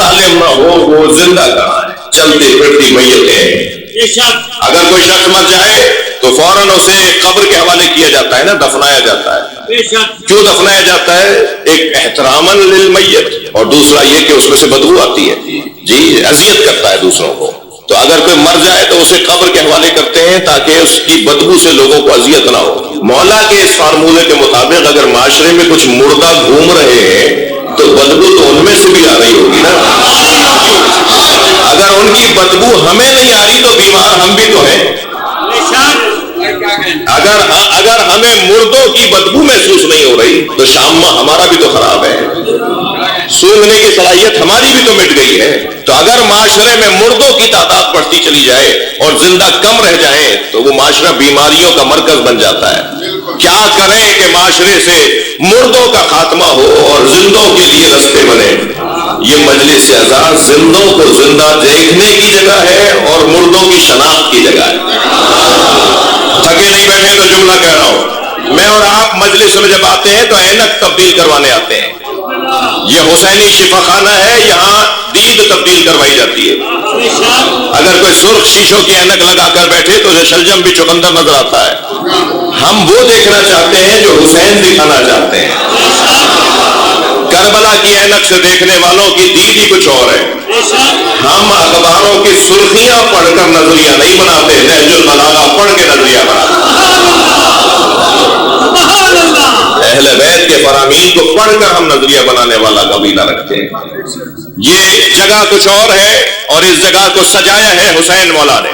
عالم نہ ہو وہ زندہ کہاں ہے، چلتی پھرتی میتیں۔ اگر کوئی شخص مر جائے تو فوراً اسے قبر کے حوالے کیا جاتا ہے نا، دفنایا جاتا ہے۔ کیوں دفنایا جاتا ہے؟ ایک احتراماً للمیت، اور دوسرا یہ کہ اس میں سے بدبو آتی ہے، جی اذیت کرتا ہے دوسروں کو۔ تو اگر کوئی مر جائے تو اسے قبر کے حوالے کرتے ہیں تاکہ اس کی بدبو سے لوگوں کو اذیت نہ ہو۔ مولا کے اس فارمولے کے مطابق اگر معاشرے میں کچھ مردہ گھوم رہے ہیں تو بدبو تو ان میں سے بھی آ رہی ہوگی نا۔ اگر ان کی بدبو ہمیں نہیں آ رہی تو بیمار ہم بھی تو ہیں۔ اگر ہمیں مردوں کی بدبو محسوس نہیں ہو رہی تو شامہ ہمارا بھی تو خراب ہے، سونگنے کی صلاحیت ہماری بھی تو مٹ گئی ہے۔ تو اگر معاشرے میں مردوں کی تعداد بڑھتی چلی جائے اور زندہ کم رہ جائیں تو وہ معاشرہ بیماریوں کا مرکز بن جاتا ہے۔ کیا کریں کہ معاشرے سے مردوں کا خاتمہ ہو اور زندوں کے لیے رستے بنے؟ یہ مجلس اعزاز زندوں کو زندہ دیکھنے کی جگہ ہے اور مردوں کی شناخت کی جگہ ہے۔ تھکے نہیں بیٹھے تو جملہ کہہ رہا ہوں، میں اور آپ مجلس میں جب آتے ہیں تو اینک تبدیل کروانے آتے ہیں۔ یہ حسینی شفا خانہ ہے، یہاں دید تبدیل کروائی جاتی ہے۔ اگر کوئی سرخ شیشوں کی اینک لگا کر بیٹھے تو شلجم بھی چقندر نظر آتا ہے۔ ہم وہ دیکھنا چاہتے ہیں جو حسین دکھانا چاہتے ہیں۔ کربلا کی اینک سے دیکھنے والوں کی دید ہی کچھ اور ہے۔ ہم اخباروں کی سرخیاں پڑھ کر نظریہ نہیں بناتے، نہج البلاغہ پڑھ کے نظریہ بناتے۔ اہل بیت کے فرامین کو پڑھ کر ہم نظریہ بنانے والا قبیلہ رکھتے ہیں۔ یہ جگہ کچھ اور ہے اور اس جگہ کو سجایا ہے حسین مولا نے،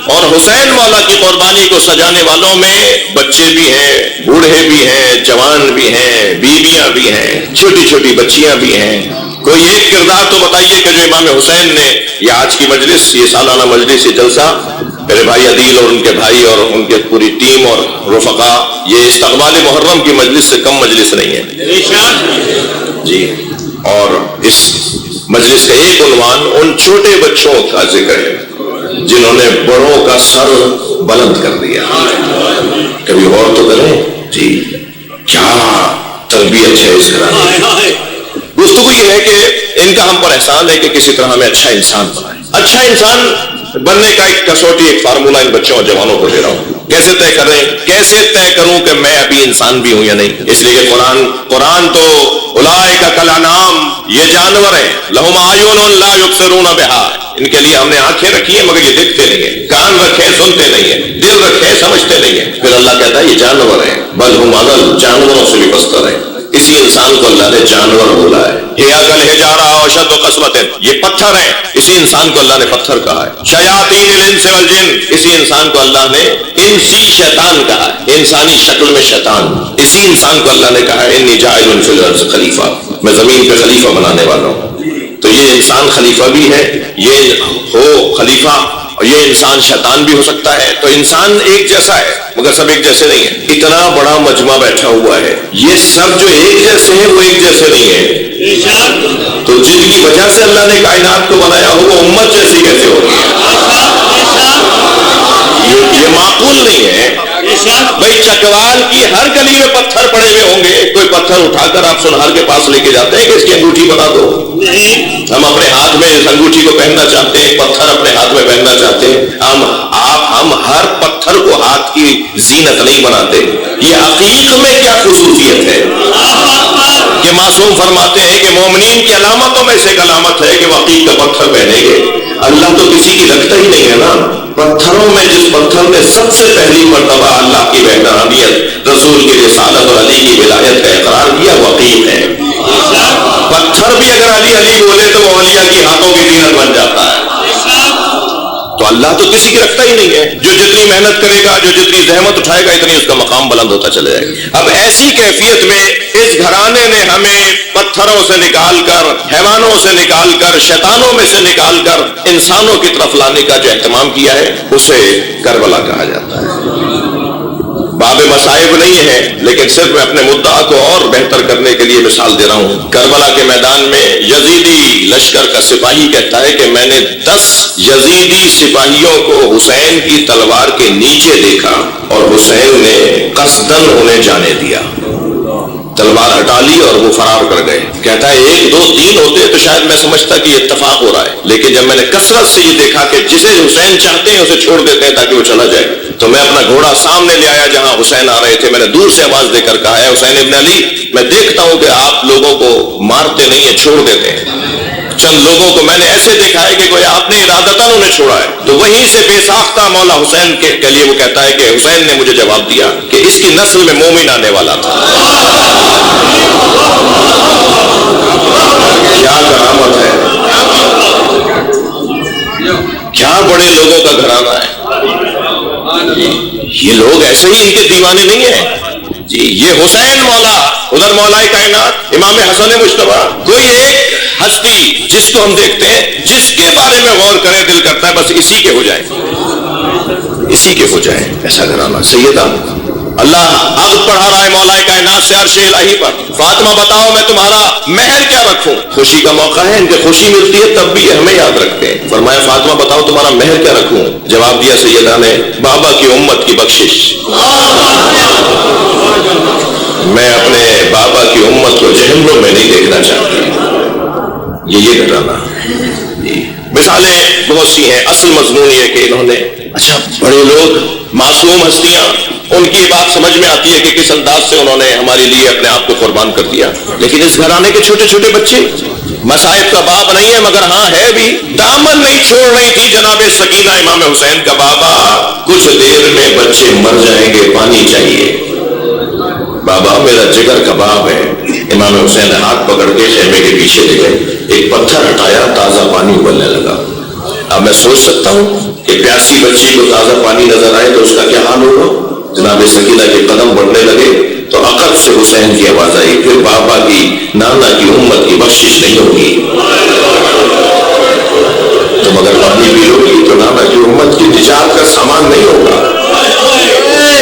اور حسین مولا کی قربانی کو سجانے والوں میں بچے بھی ہیں، بوڑھے بھی ہیں، جوان بھی ہیں، بیویاں بھی ہیں، چھوٹی چھوٹی بچیاں بھی ہیں۔ کوئی ایک کردار تو بتائیے کہ جو امام حسین نے یہ آج کی مجلس، یہ سالانہ مجلس، یہ جلسہ، میرے بھائی عدیل اور ان کے بھائی اور ان کے پوری ٹیم اور رفقا، یہ استقبال محرم کی مجلس سے کم مجلس نہیں ہے جی۔ اور اس مجلس کا ایک عنوان ان چھوٹے بچوں کا ذکر ہے جنہوں نے بڑوں کا سر بلند کر دیا۔ کبھی غور تو کریں جی، کیا تربیت ہے اس گھرانے۔ گفتگو یہ ہے کہ ان کا ہم پر احسان ہے کہ کسی طرح ہمیں اچھا انسان بنائے۔ اچھا انسان بننے کا ایک کسوٹی، ایک فارمولہ ان بچوں اور جوانوں کو دے رہا ہوں۔ کیسے طے کروں کہ میں ابھی انسان بھی ہوں یا نہیں؟ اس لیے کہ قرآن تو اولئک کالانعام، یہ جانور ہیں، لہم اعین لا یبصرون بہا، ان کے لیے ہم نے آنکھیں رکھی ہیں مگر یہ دیکھتے نہیں ہیں، کان رکھے سنتے نہیں ہیں، دل رکھے سمجھتے نہیں ہیں۔ پھر اللہ کہتا ہے یہ جانور ہیں، بل ہم اضل، جانوروں سے بھی پستر ہیں۔ اسی انسان کو اللہ نے جانور بولا ہے۔ ہیا کالحجارہ اشد قسوۃ، یہ پتھر ہیں، اسی انسان کو اللہ نے پتھر کہا ہے۔ شیاطین الانس والجن، اسی انسان کو اللہ نے انسی شیطان کہا ہے، انسانی شکل میں شیطان۔ اسی انسان کو اللہ نے کہا ہے انی جاعل فی الارض خلیفہ، میں زمین پہ خلیفہ بنانے والا ہوں۔ تو یہ انسان خلیفہ بھی ہے، یہ ہو خلیفہ، اور یہ انسان شیطان بھی ہو سکتا ہے۔ تو انسان ایک جیسا ہے مگر سب ایک جیسے نہیں ہیں۔ اتنا بڑا مجمع بیٹھا ہوا ہے، یہ سب جو ایک جیسے ہیں وہ ایک جیسے نہیں ہیں۔ تو جن کی وجہ سے اللہ نے کائنات کو بنایا ہو وہ امت جیسی کیسے ہوگی؟ یہ معقول نہیں ہے بھائی۔ چکوال کی ہر گلی میں پتھر پڑے ہوئے ہوں گے، کوئی پتھر اٹھا کر آپ سنہار کے پاس لے کے جاتے ہیں کہ اس کی انگوٹھی بنا دو؟ ہم اپنے ہاتھ میں اس انگوٹھی کو پہننا چاہتے ہیں، پتھر اپنے ہاتھ میں پہننا چاہتے ہیں۔ ہم ہر پتھر کو ہاتھ کی زینت نہیں بناتے۔ یہ عقیق میں کیا خصوصیت ہے کہ معصوم فرماتے ہیں کہ مومنین کی علامتوں میں سے ایک علامت ہے کہ وہ عقیق کا پتھر پہنیں گے۔ اللہ تو کسی کی رکھتا ہی نہیں ہے نا۔ پتھروں میں جس پتھر نے سب سے پہلی مرتبہ اللہ کی وحدانیت، رسول کی رسالت اور علی کی ولایت کا اقرار کیا وہ عقیق ہے۔ پتھر بھی اگر علی علی بولے تو وہ اولیاء کی ہاتھوں کی زینت بن جاتا ہے۔ تو اللہ تو کسی کی رکھتا ہی نہیں ہے۔ جو جتنی محنت کرے گا، جو جتنی زحمت اٹھائے گا، اتنی اس کا مقام بلند ہوتا چلے جائے گا۔ اب ایسی کیفیت میں اس گھرانے نے ہمیں پتھروں سے نکال کر، حیوانوں سے نکال کر، شیطانوں میں سے نکال کر انسانوں کی طرف لانے کا جو اہتمام کیا ہے اسے کربلا کہا جاتا ہے۔ باب مصائب نہیں ہے لیکن صرف میں اپنے مدعا کو اور بہتر کرنے کے لیے مثال دے رہا ہوں۔ کربلا کے میدان میں یزیدی لشکر کا سپاہی کہتا ہے کہ میں نے 10 یزیدی سپاہیوں کو حسین کی تلوار کے نیچے دیکھا اور حسین نے قصدن انہیں جانے دیا۔ تلوار ہٹا لی اور وہ فرار کر گئے. کہتا ہے 1 2 3 ہوتے تو شاید میں سمجھتا کہ یہ اتفاق ہو رہا ہے، لیکن جب میں نے کثرت سے یہ دیکھا کہ جسے حسین چاہتے ہیں اسے چھوڑ دیتے ہیں تاکہ وہ چلا جائے، تو میں اپنا گھوڑا سامنے لے آیا جہاں حسین آ رہے تھے. میں نے دور سے آواز دے کر کہا ہے حسین ابن علی، میں دیکھتا ہوں کہ آپ لوگوں کو مارتے نہیں ہیں، چھوڑ دیتے ہیں. چند لوگوں کو میں نے ایسے دیکھا ہے کہ گویا آپ نے ارادتاً انہیں چھوڑا ہے. تو وہیں سے بے ساختہ مولا حسین کے لیے وہ کہتا ہے کہ حسین نے مجھے جواب دیا کہ اس کی نسل میں مومن آنے والا تھا. کیا کرامت ہے، کیا بڑے لوگوں کا گھرانہ ہے. یہ لوگ ایسے ہی ان کے دیوانے نہیں ہیں جی. یہ حسین مولا، ادھر مولا کائنات امام حسن مجتبی، کوئی ایک ہستی جس کو ہم دیکھتے ہیں، جس کے بارے میں غور کریں دل کرتا ہے بس اسی کے ہو جائیں، اسی کے ہو جائیں. ایسا گھرانہ. سیدہ اللہ عقد پڑھا رہا ہے مولا کائنات سے عرش الہی پر. فاطمہ بتاؤ میں تمہارا مہر کیا رکھوں؟ خوشی کا موقع ہے، ان کے خوشی ملتی ہے تب بھی یہ ہمیں یاد رکھتے ہیں. فرمایا فاطمہ بتاؤ تمہارا مہر کیا رکھوں؟ جواب دیا سیدہ نے بابا کی امت کی بخشش. میں اپنے بابا کی امت کو جہنم میں نہیں دیکھنا چاہتی. یہ گھرانا. مثالیں بہت سی ہیں. اصل مضمون یہ کہ انہوں نے اچھا بڑے لوگ، معصوم ہستیاں، ان کی بات سمجھ میں آتی ہے کہ کس انداز سے انہوں نے ہمارے لیے اپنے آپ کو قربان کر دیا. لیکن اس گھرانے کے چھوٹے چھوٹے بچے، مصائب کا باپ نہیں ہے مگر ہاں ہے بھی. دامن نہیں چھوڑ رہی تھی جناب سکینہ امام حسین کا. بابا کچھ دیر میں بچے مر جائیں گے، پانی چاہیے. بابا میرا جگر کباب ہے. امام حسین نے ہاتھ پکڑ کے خیمے کے پیچھے لے گئے، ایک پتھر ہٹایا، تازہ پانی ابلنے لگا. اب میں سوچ سکتا ہوں کہ پیاسی بچی کو تازہ پانی نظر آئے تو اس کا کیا حال ہوگا. جناب سکینہ کے قدم بڑھنے لگے تو عقب سے حسین کی آواز آئی، پھر بابا کی نانا کی امت کی بخشش نہیں ہوگی. تم اگر پانی پی لو گی تو نانا کی امت کی تجارت کا سامان نہیں ہوگا.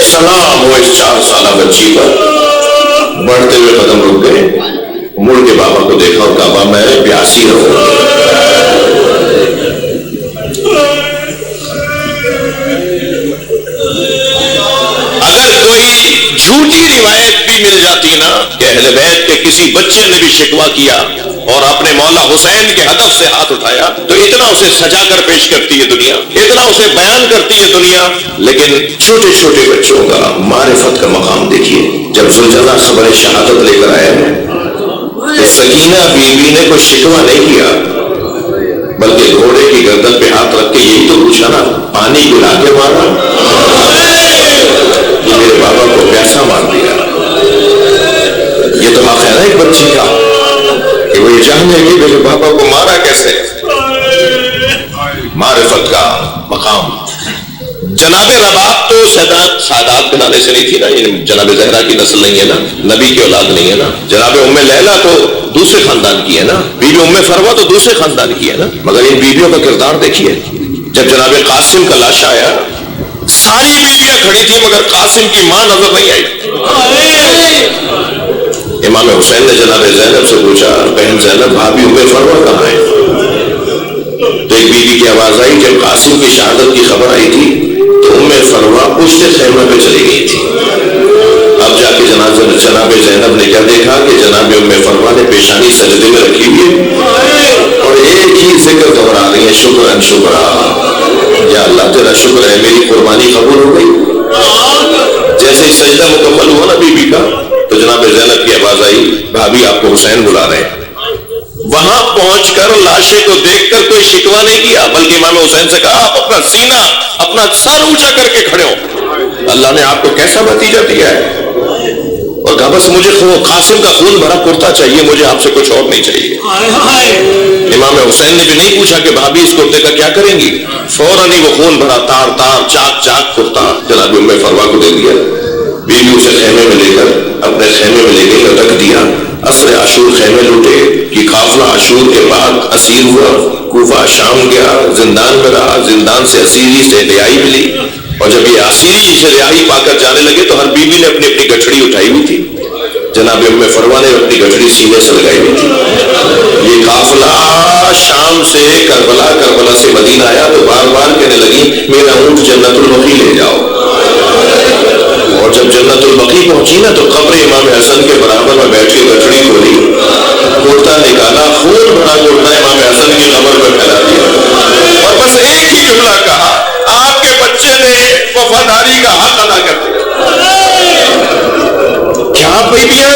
سلام ہو اس 4 سالہ بچی پر. بڑھتے ہوئے قدم رک گئے، مڑ کے بابا کو دیکھا اور کہا بابا میں پیاسی رہوں. اگر کوئی جھوٹی روایت بھی مل جاتی نا کہ اہل بیت کے کسی بچے نے بھی شکوہ کیا اور اپنے مولا حسین کے ہدف سے ہاتھ اٹھایا تو اتنا اسے سجا کر پیش کرتی ہے دنیا، اتنا اسے بیان کرتی ہے دنیا. لیکن چھوٹے چھوٹے بچوں کا معرفت کا مقام دیکھیے. جب زلجلہ خبر شہادت لے کر آیا تو سکینہ بیوی نے کوئی شکوہ نہیں کیا، بلکہ گھوڑے کی گردن پہ ہاتھ رکھ کے یہی تو پوچھا نا پانی پلا کے مارا، میرے بابا کو پیاسا مار دیا. یہ تو حق ہے نا ایک بچی کا کہ وہ یہ جاننے گی میرے بابا کو مارا کیسے. معرفت کا مقام. جناب رباب تو سادات کے نانے سے نہیں تھی نا، جناب زہرا کی نسل نہیں ہے نا، نبی کی اولاد نہیں ہے نا. جناب ام لیلہ تو دوسرے خاندان کی ہے نا، بی بی ام فروا تو دوسرے خاندان کی ہے نا. مگر ان بیویوں کا کردار دیکھیے. جب جناب قاسم کا لاش آیا ساری بیویاں کھڑی تھی مگر قاسم کی ماں نظر نہیں آئی. امام حسین نے جناب زینب سے پوچھا بہن زینب بھابھی ام فروا کہاں ہے؟ تو ایک بیوی کی آواز آئی جب قاسم کی شہادت کی خبر آئی تھی تو ام فروا پشت خیمہ پہ چلی گئی تھی. اب جا کے جناب زینب نے کیا دیکھا کہ جناب ام فروا نے پیشانی سجدے میں رکھی ہوئی ہے اور ایک ہی ذکر دہرا رہی ہے شکرا شکرا، یا اللہ تیرا شکر ہے میری قربانی قبول ہو گئی. جیسے ہی سجدہ مکمل ہوا نا بی بی کا تو جناب زینب کی آواز آئی بھابھی آپ کو حسین بلا رہے ہیں. وہاں پہنچ کر لاشے کو دیکھ کر کوئی شکوہ نہیں کیا بلکہ امام حسین سے کہا آپ اپنا سینہ اپنا سر اونچا کر کے کھڑے ہو، اللہ نے آپ کو کیسا بھتیجا دیا ہے. اور کہا بس مجھے قاسم کا خون بھرا کرتا چاہیے، مجھے آپ سے کچھ اور نہیں چاہیے. امام حسین نے بھی نہیں پوچھا کہ بھابھی اس کرتے کا کیا کریں گی، فوراً ہی وہ خون بھرا تار تار چاک چاک کرتا جناب ام فروا کو دے دیا. بیوی اسے خیمے میں لے کر اپنے خیمے میں لے کے رکھ دیا. عصر عاشور خیمے لوٹے کہ قافلہ عاشور کے بعد اسیر ہوا، کوفہ شام گیا، زندان میں رہا، زندان سے اسیری سے رہائی ملی. اور جب یہ اسیری سے رہائی پا کر جانے لگے تو ہر بیوی نے اپنی اپنی گٹھڑی اٹھائی ہوئی تھی. جناب ام فروا نے اپنی گٹھڑی سینے سے لگائی ہوئی تھی. یہ قافلہ شام سے کربلا، کربلا سے مدینہ آیا تو بار بار کہنے لگی میرا اونٹ جنت البقیع لے جاؤ. اور جب جنت البقیع پہنچی نا تو قبر امام حسن کے برابر میں بیٹھ کے گٹڑی کھولی، کرتا نکالا، خون بھرا کرتا امام حسن کی قبر پہ پھیلا دیا، اور بس ایک ہی جملہ کہا، آپ کے بچے نے وفاداری کا حق ادا کر دیا۔ کیا بیٹیاں